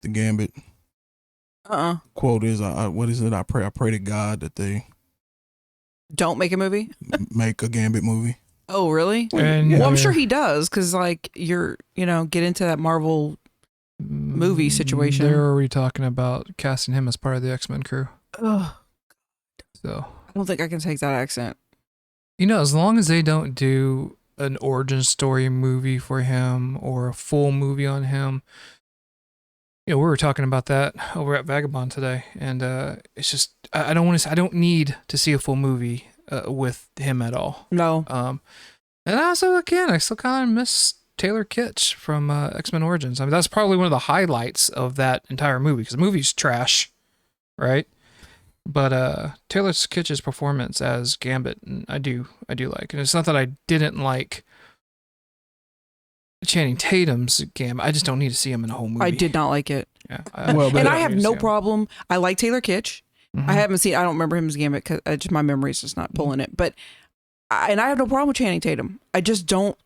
the Gambit quote is, what is it? I pray to God that they don't make a movie. make a Gambit movie. Oh, really? And well, I'm sure he does, because like get into that Marvel movie situation. They're already talking about casting him as part of the X-Men crew. Ugh. So I don't think I can take that accent. As long as they don't do an origin story movie for him or a full movie on him. We were talking about that over at Vagabond today, and it's just I don't need to see a full movie with him at all. No. And also, again, I still kind of miss Taylor Kitsch from X-Men Origins. I mean, that's probably one of the highlights of that entire movie, because the movie's trash, right? But Taylor Kitsch's performance as Gambit, I do like. And it's not that I didn't like Channing Tatum's Gambit. I just don't need to see him in a whole movie. I did not like it. Yeah. And I have no problem. I like Taylor Kitsch. Mm-hmm. I don't remember him as Gambit because my memory's just not pulling it. But I have no problem with Channing Tatum. I just don't.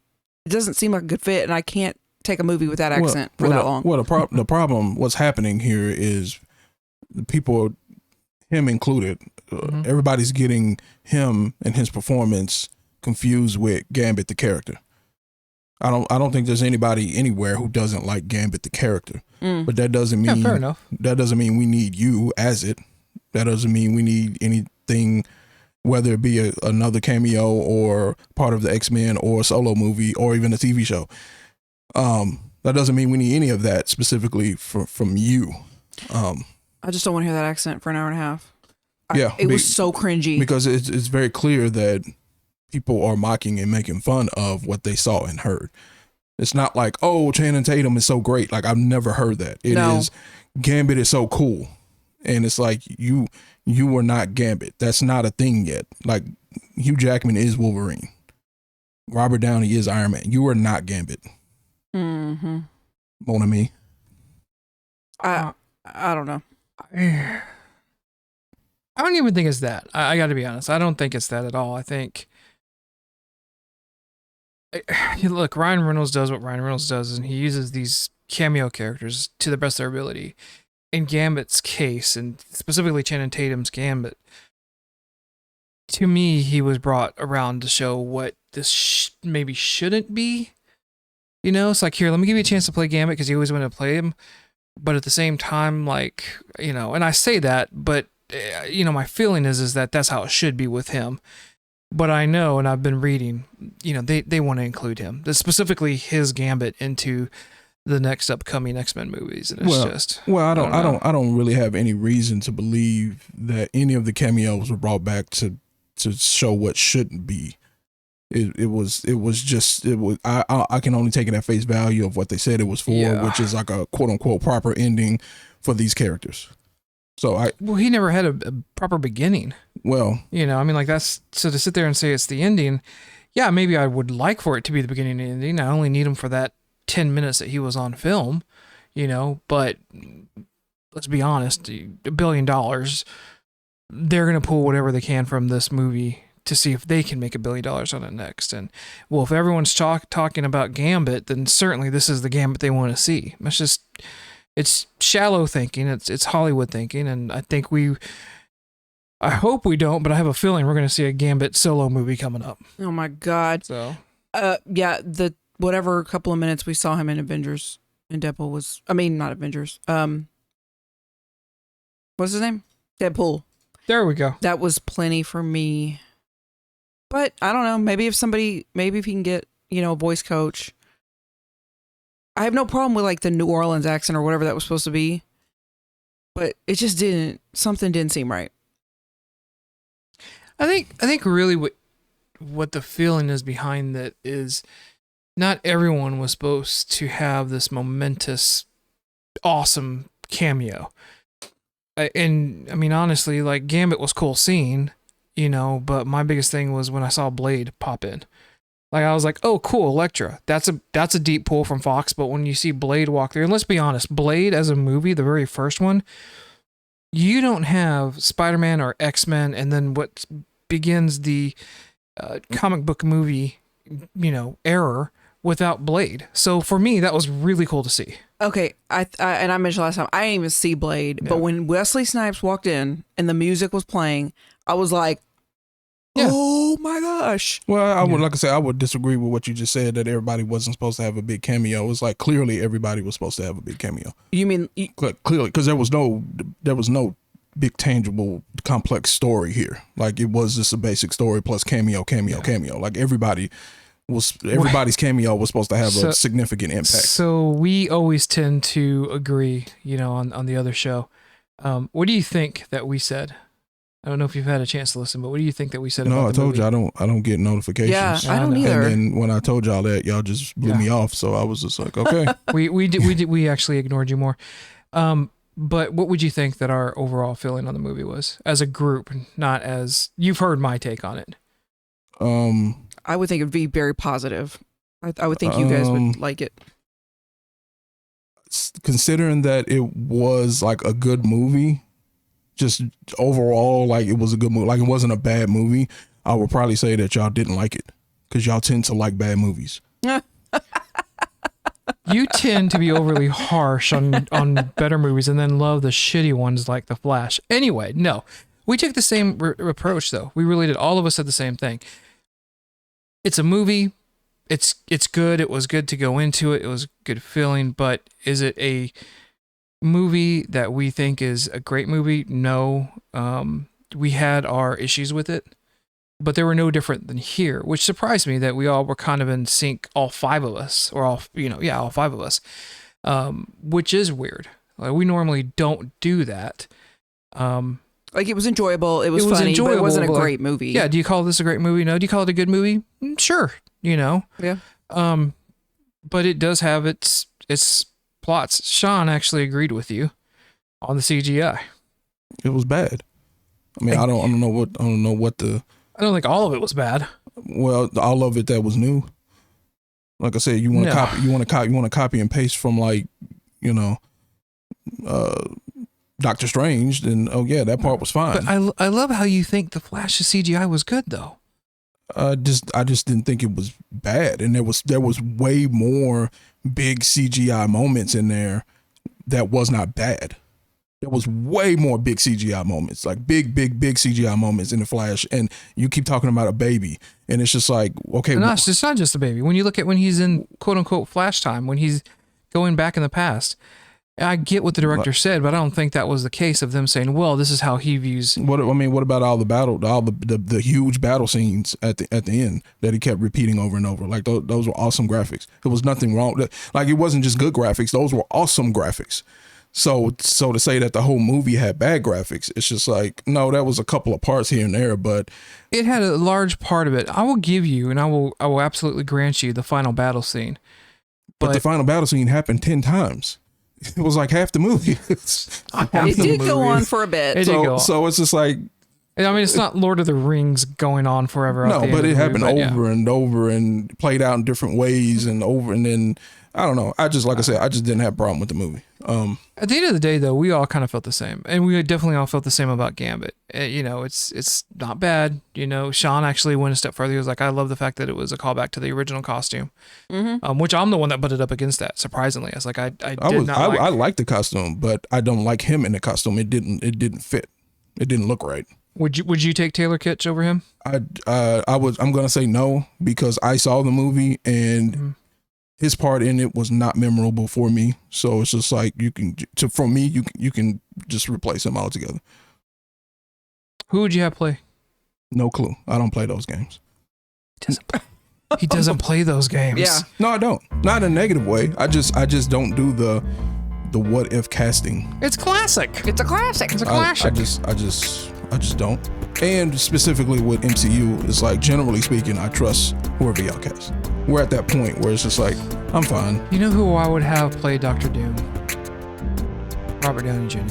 It doesn't seem like a good fit, and I can't take a movie with that accent for that long. Well, the problem, what's happening here is the people, him included, everybody's getting him and his performance confused with Gambit the character. I don't think there's anybody anywhere who doesn't like Gambit the character. But that doesn't mean fair enough. That doesn't mean we need you as it. That doesn't mean we need anything, whether it be another cameo or part of the X-Men or a solo movie or even a TV show. That doesn't mean we need any of that specifically from you. I just don't want to hear that accent for an hour and a half. It was so cringy. Because it's very clear that people are mocking and making fun of what they saw and heard. It's not like, oh, Channing Tatum is so great. Like, I've never heard that. It is Gambit is so cool. And it's like, you were not Gambit. That's not a thing yet. Like, Hugh Jackman is Wolverine. Robert Downey is Iron Man. You are not Gambit. Mm-hmm. Mon ami. I don't know. I don't even think it's that. I got to be honest. I don't think it's that at all. I think, look, Ryan Reynolds does what Ryan Reynolds does, and he uses these cameo characters to the best of their ability. In Gambit's case, and specifically Channing Tatum's Gambit, to me, he was brought around to show what this maybe shouldn't be. It's like, here, let me give you a chance to play Gambit because you always want to play him. But at the same time, like, and I say that, but, my feeling is that that's how it should be with him. But I know, and I've been reading, they want to include him, specifically his Gambit, into the next upcoming X-Men movies, and it's I don't really have any reason to believe that any of the cameos were brought back to show what shouldn't be. I can only take it at face value of what they said it was for, which is like a quote unquote proper ending for these characters. So he never had a proper beginning. Well, that's, so to sit there and say it's the ending, yeah, maybe I would like for it to be the beginning and ending. I only need him for that 10 minutes that he was on film, but let's be honest, $1 billion, they're going to pull whatever they can from this movie to see if they can make $1 billion on it next. And well, if everyone's talking about Gambit, then certainly this is the Gambit they want to see. It's shallow thinking. It's Hollywood thinking. And I hope we don't, but I have a feeling we're going to see a Gambit Solo movie coming up. Oh my God. So, the whatever couple of minutes we saw him in Avengers and Deadpool was, not Avengers. What's his name? Deadpool. There we go. That was plenty for me. But I don't know. Maybe if he can get, a voice coach. I have no problem with like the New Orleans accent or whatever that was supposed to be. But it just something didn't seem right. I think really what the feeling is behind that is, not everyone was supposed to have this momentous, awesome cameo. And honestly, like, Gambit was cool seeing, but my biggest thing was when I saw Blade pop in. Like, I was like, oh, cool, Elektra. That's a deep pull from Fox, but when you see Blade walk through, and let's be honest, Blade as a movie, the very first one, you don't have Spider-Man or X-Men, and then what begins the comic book movie, era without Blade. So for me, that was really cool to see. Okay, and I mentioned last time I didn't even see Blade, but when Wesley Snipes walked in and the music was playing, I was like, "Oh my gosh!" Well, I would like I said, I would disagree with what you just said that everybody wasn't supposed to have a big cameo. It's like clearly everybody was supposed to have a big cameo. You mean Clearly, because there was no big tangible complex story here. Like it was just a basic story plus cameo. Like everybody's cameo was supposed to have a significant impact. So we always tend to agree, on the other show. What do you think that we said? I don't know if you've had a chance to listen, but what do you think that we said? No, about I the told movie? you I don't get notifications. Yeah, I don't either. And then when I told y'all that, y'all just blew me off. So I was just like, okay. we actually ignored you more. But what would you think that our overall feeling on the movie was as a group, not as you've heard my take on it? I would think it'd be very positive. I would think you guys would like it. Considering that it was like a good movie, just overall, like it was a good movie, like it wasn't a bad movie, I would probably say that y'all didn't like it because y'all tend to like bad movies. You tend to be overly harsh on better movies and then love the shitty ones like The Flash. Anyway, no. We took the same approach, though. We really did. All of us said the same thing. It's a movie. It's good. It was good to go into it. It was a good feeling. But is it a movie that we think is a great movie? No. We had our issues with it. But they were no different than here, which surprised me that we all were kind of in sync, all five of us, all five of us, which is weird. Like, we normally don't do that. Like, it was enjoyable. It was funny, but it wasn't a great movie. Yeah. Do you call this a great movie? No. Do you call it a good movie? Sure. Yeah. But it does have its plots. Sean actually agreed with you on the CGI. It was bad. I mean, I don't know what the. I don't think all of it was bad. Well, all of it that was new. Like I said, you want to copy and paste from Doctor Strange, then that part was fine. But I love how you think the Flash's CGI was good though. I just didn't think it was bad, and there was way more big CGI moments in there that was not bad. There was way more big CGI moments, like big CGI moments in the Flash, and you keep talking about a baby, and it's just like, okay. No, it's not just a baby. When you look at when he's in quote unquote Flash time, when he's going back in the past, I get what the director said, but I don't think that was the case of them saying, well, this is how he views. What about all the huge battle scenes at the end that he kept repeating over and over? Like those were awesome graphics. There was nothing wrong. Like, it wasn't just good graphics. Those were awesome graphics. So to say that the whole movie had bad graphics, it's just like, no, that was a couple of parts here and there, but it had a large part of it. I will give you, and I will absolutely grant you the final battle scene. But the final battle scene happened 10 times. It was like half the movie. It did go on for a bit. So it's just like, I mean, it's not Lord of the Rings going on forever. No, but it happened over and over and played out in different ways and then I don't know. I just didn't have a problem with the movie. At the end of the day, though, we all kind of felt the same, and we definitely all felt the same about Gambit. It's not bad. Sean actually went a step further. He was like, I love the fact that it was a callback to the original costume, which I'm the one that butted up against that. Surprisingly, I was like, I like the costume, but I don't like him in the costume. It didn't fit. It didn't look right. Would you take Taylor Kitsch over him? I'm gonna say no because I saw the movie and. His part in it was not memorable for me, so it's just like you can just replace him altogether. Who would you have play? No clue. I don't play those games. He doesn't play those games. Yeah. No, I don't. Not in a negative way. I just don't do the what if casting. It's classic. It's a classic. It's a classic. I just don't. And specifically with MCU, it's like, generally speaking, I trust whoever y'all cast. We're at that point where it's just like, I'm fine. You know who I would have play Dr. Doom? Robert Downey Jr.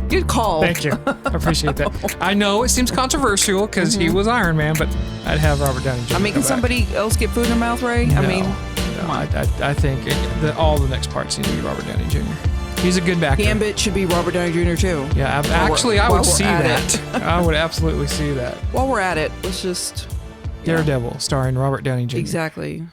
Good call. Thank you. I appreciate that. I know it seems controversial because he was Iron Man, but I'd have Robert Downey Jr. I mean, can somebody else get food in their mouth, Ray? No, I mean, I think all the next parts need to be Robert Downey Jr. He's a good backer. Gambit should be Robert Downey Jr. too. Yeah, I would see that. I would absolutely see that. While we're at it, let's just... Daredevil, starring Robert Downey Jr. Exactly.